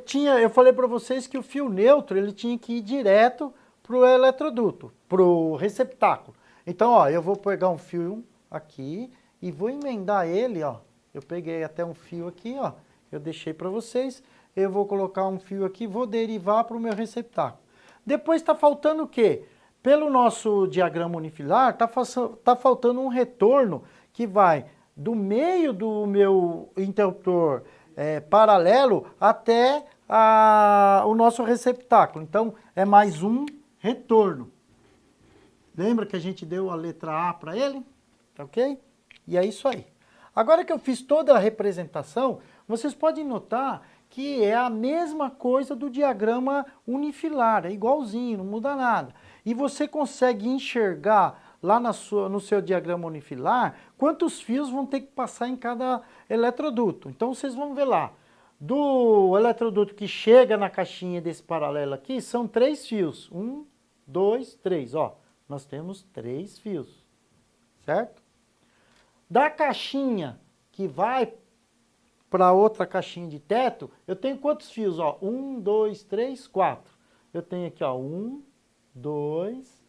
falei para vocês que o fio neutro ele tinha que ir direto para o eletroduto, para o receptáculo. Então, ó, eu vou pegar um fio aqui e vou emendar ele, ó. Eu peguei até um fio aqui, ó. Eu deixei para vocês. Eu vou colocar um fio aqui, vou derivar para o meu receptáculo. Depois está faltando o quê? Pelo nosso diagrama unifilar, tá faltando um retorno que vai do meio do meu interruptor paralelo até o nosso receptáculo. Então, é mais um retorno. Lembra que a gente deu a letra A para ele? Tá ok? E é isso aí. Agora que eu fiz toda a representação, vocês podem notar que é a mesma coisa do diagrama unifilar, é igualzinho, não muda nada. E você consegue enxergar lá no seu diagrama unifilar quantos fios vão ter que passar em cada eletroduto. Então vocês vão ver lá, do eletroduto que chega na caixinha desse paralelo aqui, são 3 fios. 1, 2, 3, ó. Nós temos 3 fios, certo? Da caixinha que vai para outra caixinha de teto, eu tenho quantos fios? Ó, 1, 2, 3, 4. Eu tenho aqui, ó, 1, 2,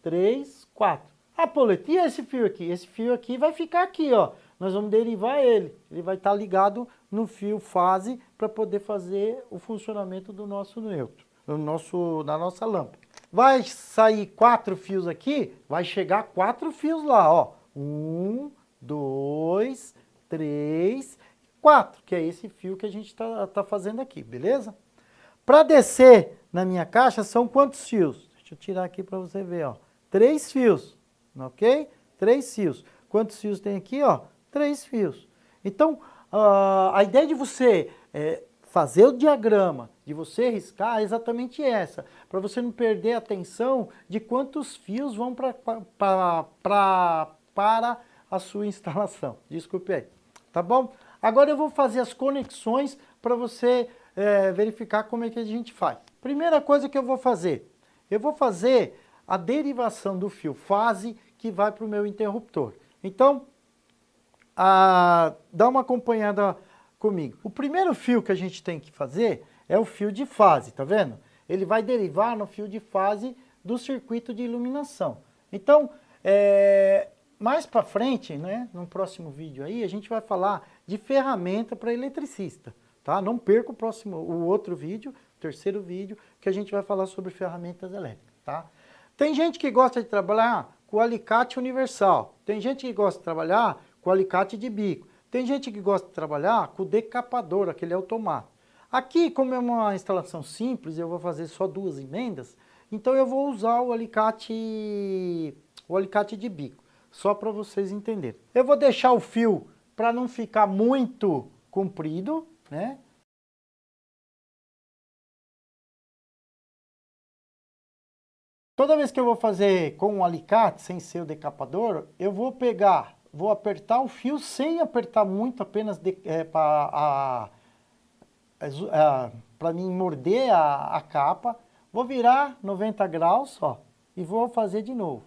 3, 4. Ah, Pauleta, e esse fio aqui? Esse fio aqui vai ficar aqui, ó. Nós vamos derivar ele. Ele vai estar ligado no fio fase para poder fazer o funcionamento do nosso neutro, da nossa lâmpada. Vai sair 4 fios aqui, vai chegar 4 fios lá, ó. 1, 2, 3, 4, que é esse fio que a gente tá fazendo aqui, beleza? Para descer na minha caixa são quantos fios? Deixa eu tirar aqui para você ver, ó. 3 fios, ok? 3 fios. Quantos fios tem aqui, ó? 3 fios. Então, a ideia de você fazer o diagrama, de você riscar, é exatamente essa. Para você não perder a atenção de quantos fios vão para a sua instalação. Desculpe aí. Tá bom? Agora eu vou fazer as conexões para você verificar como é que a gente faz. Primeira coisa que eu vou fazer a derivação do fio fase que vai para o meu interruptor. Então, dá uma acompanhada comigo. O primeiro fio que a gente tem que fazer é o fio de fase, tá vendo? Ele vai derivar no fio de fase do circuito de iluminação. Então, mais para frente, né, no próximo vídeo aí, a gente vai falar de ferramenta para eletricista, tá? Não perca o outro vídeo, o terceiro vídeo, que a gente vai falar sobre ferramentas elétricas, tá? Tem gente que gosta de trabalhar com alicate universal, tem gente que gosta de trabalhar com alicate de bico, tem gente que gosta de trabalhar com decapador, aquele automático. Aqui, como é uma instalação simples, eu vou fazer só 2 emendas, então eu vou usar o alicate de bico, só para vocês entenderem. Eu vou deixar o fio para não ficar muito comprido, né? Toda vez que eu vou fazer com um alicate, sem ser o decapador, eu vou apertar o fio sem apertar muito, apenas para mim morder a capa. Vou virar 90 graus, ó, e vou fazer de novo,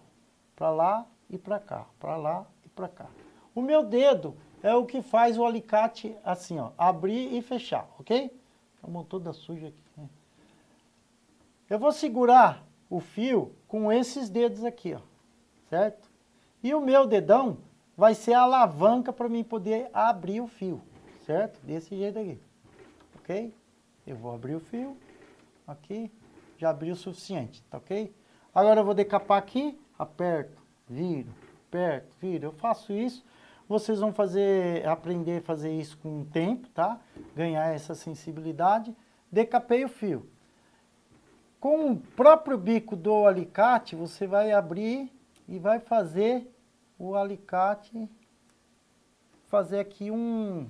para lá e para cá, para lá e para cá. O meu dedo é o que faz o alicate assim, ó, abrir e fechar, ok? A mão toda suja aqui, né? Eu vou segurar o fio com esses dedos aqui, ó, certo? E o meu dedão vai ser a alavanca para mim poder abrir o fio, certo? Desse jeito aqui, ok? Eu vou abrir o fio, aqui, já abri o suficiente, tá ok? Agora eu vou decapar aqui, aperto, viro, aperto, viro. Eu faço isso, vocês vão aprender a fazer isso com o tempo, tá? Ganhar essa sensibilidade. Decapei o fio. Com o próprio bico do alicate, você vai abrir e vai fazer o alicate, fazer aqui um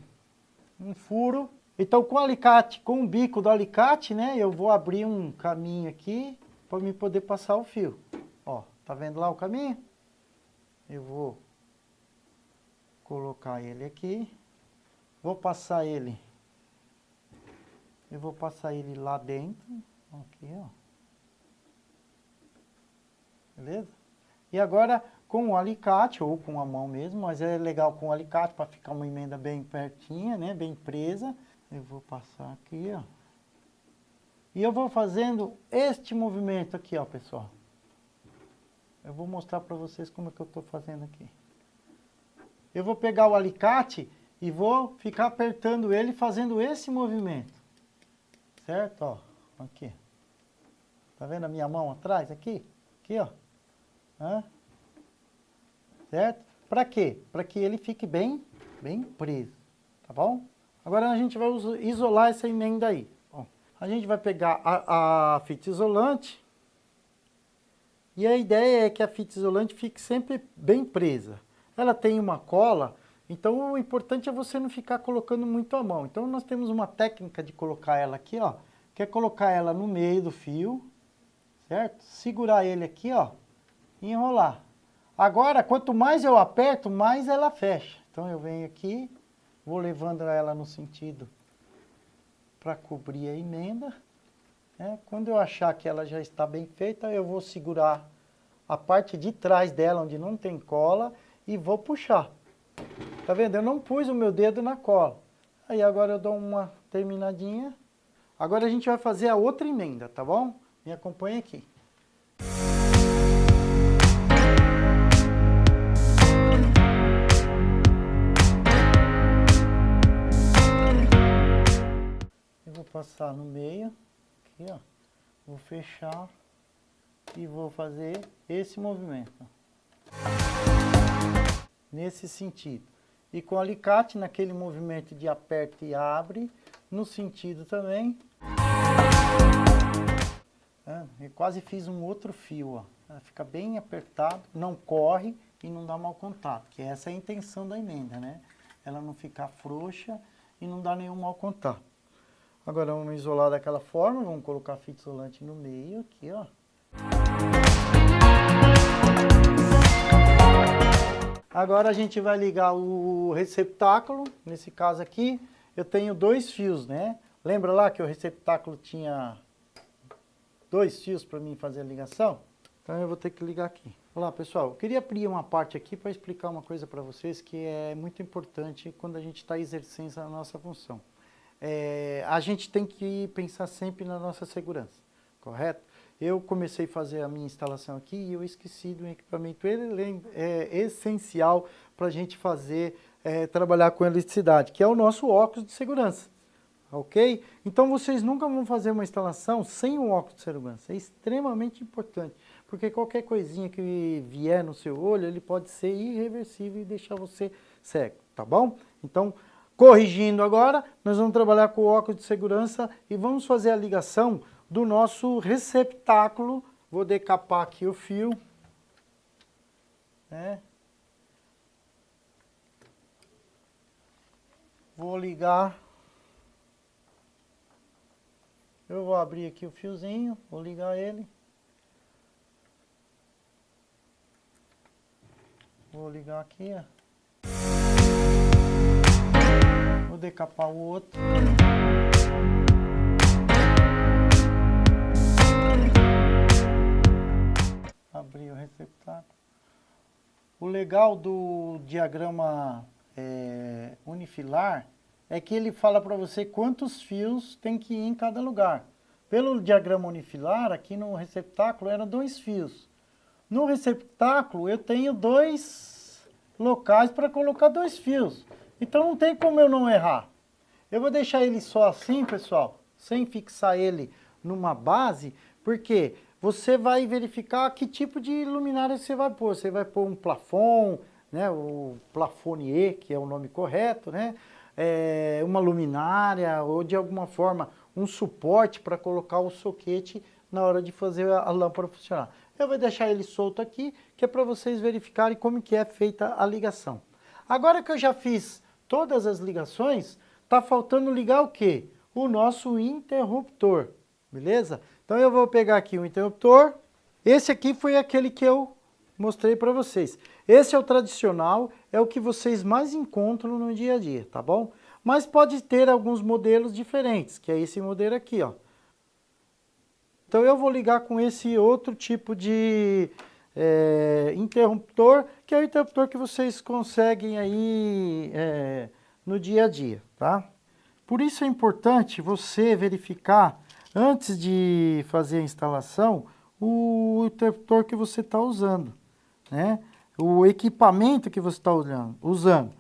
furo. Então com o alicate, com o bico do alicate, né, eu vou abrir um caminho aqui para me poder passar o fio. Ó, tá vendo lá o caminho? Eu vou colocar ele aqui, vou passar ele, eu vou passar ele lá dentro, aqui ó, beleza? E agora com o alicate ou com a mão mesmo, mas é legal com o alicate para ficar uma emenda bem pertinha, né, bem presa. Eu vou passar aqui, ó. E eu vou fazendo este movimento aqui, ó, pessoal. Eu vou mostrar para vocês como é que eu estou fazendo aqui. Eu vou pegar o alicate e vou ficar apertando ele, fazendo esse movimento. Certo? Ó, aqui. Tá vendo a minha mão atrás aqui? Aqui, ó. Hã? Certo? Para quê? Para que ele fique bem preso. Tá bom? Agora a gente vai isolar essa emenda aí. Ó, a gente vai pegar a fita isolante. E a ideia é que a fita isolante fique sempre bem presa. Ela tem uma cola, então o importante é você não ficar colocando muito a mão. Então nós temos uma técnica de colocar ela aqui, ó, que é colocar ela no meio do fio, certo? Segurar ele aqui, ó, e enrolar. Agora, quanto mais eu aperto, mais ela fecha. Então eu venho aqui, vou levando ela no sentido para cobrir a emenda. Quando eu achar que ela já está bem feita, eu vou segurar a parte de trás dela, onde não tem cola, e vou puxar. Tá vendo? Eu não pus o meu dedo na cola. Aí agora eu dou uma terminadinha. Agora a gente vai fazer a outra emenda, tá bom? Me acompanha aqui. Eu vou passar no meio, aqui ó. Vou fechar e vou fazer esse movimento. Nesse sentido. E com o alicate, naquele movimento de aperta e abre, no sentido também. Eu quase fiz um outro fio, ó. Fica bem apertado, não corre e não dá mau contato, que essa é a intenção da emenda, né? Ela não ficar frouxa e não dar nenhum mau contato. Agora vamos isolar daquela forma, vamos colocar a fita isolante no meio aqui, ó. Agora a gente vai ligar o receptáculo, nesse caso aqui, eu tenho 2 fios, né? Lembra lá que o receptáculo tinha 2 fios para mim fazer a ligação? Então eu vou ter que ligar aqui. Olá pessoal, eu queria abrir uma parte aqui para explicar uma coisa para vocês que é muito importante quando a gente está exercendo a nossa função. A gente tem que pensar sempre na nossa segurança, correto? Eu comecei a fazer a minha instalação aqui e eu esqueci do equipamento. Ele é essencial para a gente fazer, trabalhar com eletricidade, que é o nosso óculos de segurança, ok? Então vocês nunca vão fazer uma instalação sem o óculos de segurança, é extremamente importante, porque qualquer coisinha que vier no seu olho, ele pode ser irreversível e deixar você cego, tá bom? Então, corrigindo agora, nós vamos trabalhar com o óculos de segurança e vamos fazer a ligação do nosso receptáculo. Vou decapar aqui o fio, né? Vou ligar. Eu vou abrir aqui o fiozinho, vou ligar ele. Vou ligar aqui, ó. Vou decapar o outro. Abrir o receptáculo. O legal do diagrama unifilar é que ele fala para você quantos fios tem que ir em cada lugar. Pelo diagrama unifilar, aqui no receptáculo eram 2 fios. No receptáculo eu tenho 2 locais para colocar 2 fios. Então não tem como eu não errar. Eu vou deixar ele só assim, pessoal, sem fixar ele numa base, porque você vai verificar que tipo de luminária você vai pôr. Você vai pôr um plafond, né, o plafonier, que é o nome correto, né, uma luminária ou de alguma forma um suporte para colocar o soquete na hora de fazer a lâmpada funcionar. Eu vou deixar ele solto aqui, que é para vocês verificarem como que é feita a ligação. Agora que eu já fiz todas as ligações, tá faltando ligar o quê? O nosso interruptor, beleza? Então eu vou pegar aqui o interruptor. Esse aqui foi aquele que eu mostrei para vocês. Esse é o tradicional, é o que vocês mais encontram no dia a dia, tá bom? Mas pode ter alguns modelos diferentes, que é esse modelo aqui, ó. Então eu vou ligar com esse outro tipo de interruptor, que é o interruptor que vocês conseguem aí no dia a dia, tá? Por isso é importante você verificar, antes de fazer a instalação, o interruptor que você está usando, né? O equipamento que você está usando.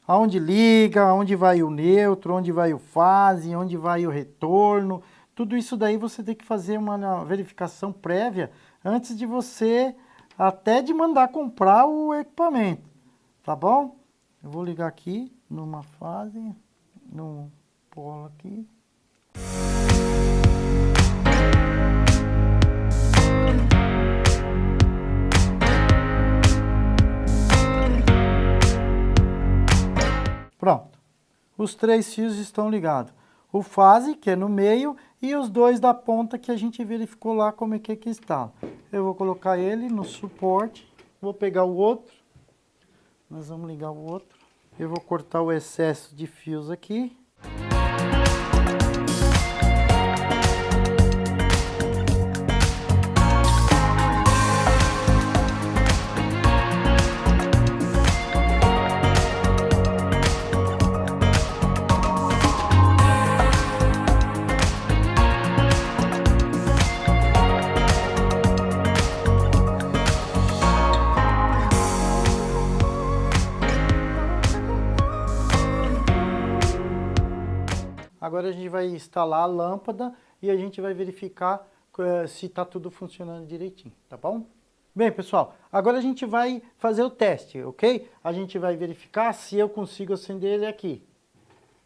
Aonde liga, aonde vai o neutro, onde vai o fase, onde vai o retorno. Tudo isso daí você tem que fazer uma verificação prévia antes de você até de mandar comprar o equipamento, tá bom? Eu vou ligar aqui numa fase, no polo aqui. Pronto, os 3 fios estão ligados. O fase, que é no meio, e os 2 da ponta que a gente verificou lá como é que está. Eu vou colocar ele no suporte, vou pegar o outro, nós vamos ligar o outro. Eu vou cortar o excesso de fios aqui. Agora a gente vai instalar a lâmpada e a gente vai verificar se está tudo funcionando direitinho, tá bom? Bem, pessoal, agora a gente vai fazer o teste, ok? A gente vai verificar se eu consigo acender ele aqui.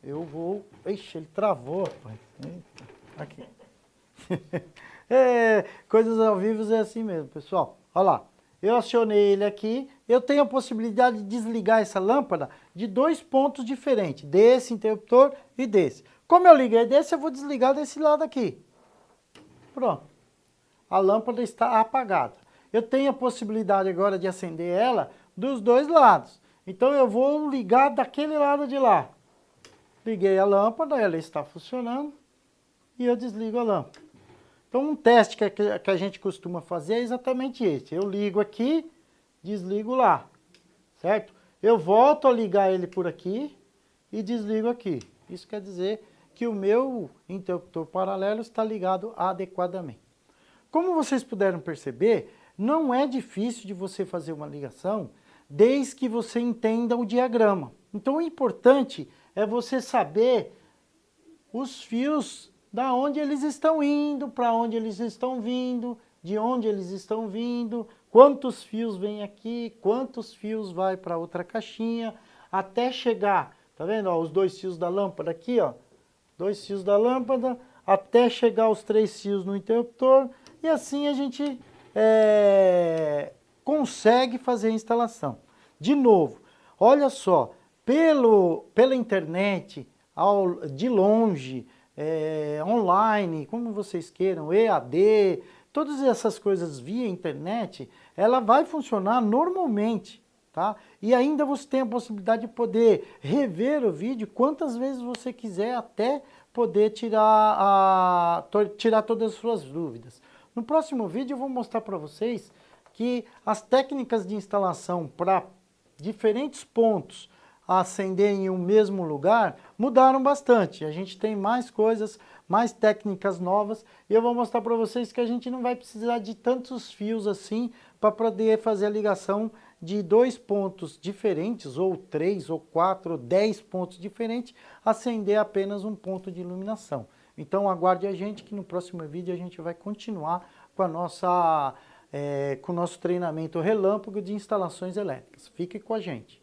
Eu vou... Ixi, ele travou, rapaz. Eita, aqui. Coisas ao vivo é assim mesmo, pessoal. Olha lá. Eu acionei ele aqui, eu tenho a possibilidade de desligar essa lâmpada de 2 pontos diferentes, desse interruptor e desse. Como eu liguei desse, eu vou desligar desse lado aqui. Pronto. A lâmpada está apagada. Eu tenho a possibilidade agora de acender ela dos 2 lados. Então eu vou ligar daquele lado de lá. Liguei a lâmpada, ela está funcionando e eu desligo a lâmpada. Então um teste que a gente costuma fazer é exatamente esse. Eu ligo aqui, desligo lá, certo? Eu volto a ligar ele por aqui e desligo aqui. Isso quer dizer que o meu interruptor paralelo está ligado adequadamente. Como vocês puderam perceber, não é difícil de você fazer uma ligação desde que você entenda o diagrama. Então o importante é você saber os fios, da onde eles estão indo, para onde eles estão vindo, de onde eles estão vindo, quantos fios vem aqui, quantos fios vai para outra caixinha, até chegar, tá vendo, ó, os 2 fios da lâmpada aqui, ó, 2 fios da lâmpada, até chegar os 3 fios no interruptor, e assim a gente consegue fazer a instalação. De novo, olha só, pela internet, de longe, online, como vocês queiram, EAD, todas essas coisas via internet, ela vai funcionar normalmente, tá? E ainda você tem a possibilidade de poder rever o vídeo quantas vezes você quiser até poder tirar todas as suas dúvidas. No próximo vídeo eu vou mostrar para vocês que as técnicas de instalação para diferentes pontos acender em um mesmo lugar mudaram bastante. A gente tem mais coisas, mais técnicas novas e eu vou mostrar para vocês que a gente não vai precisar de tantos fios assim para poder fazer a ligação de 2 pontos diferentes, ou 3, ou 4, ou 10 pontos diferentes, acender apenas um ponto de iluminação. Então aguarde a gente que no próximo vídeo a gente vai continuar com com o nosso treinamento relâmpago de instalações elétricas. Fique com a gente.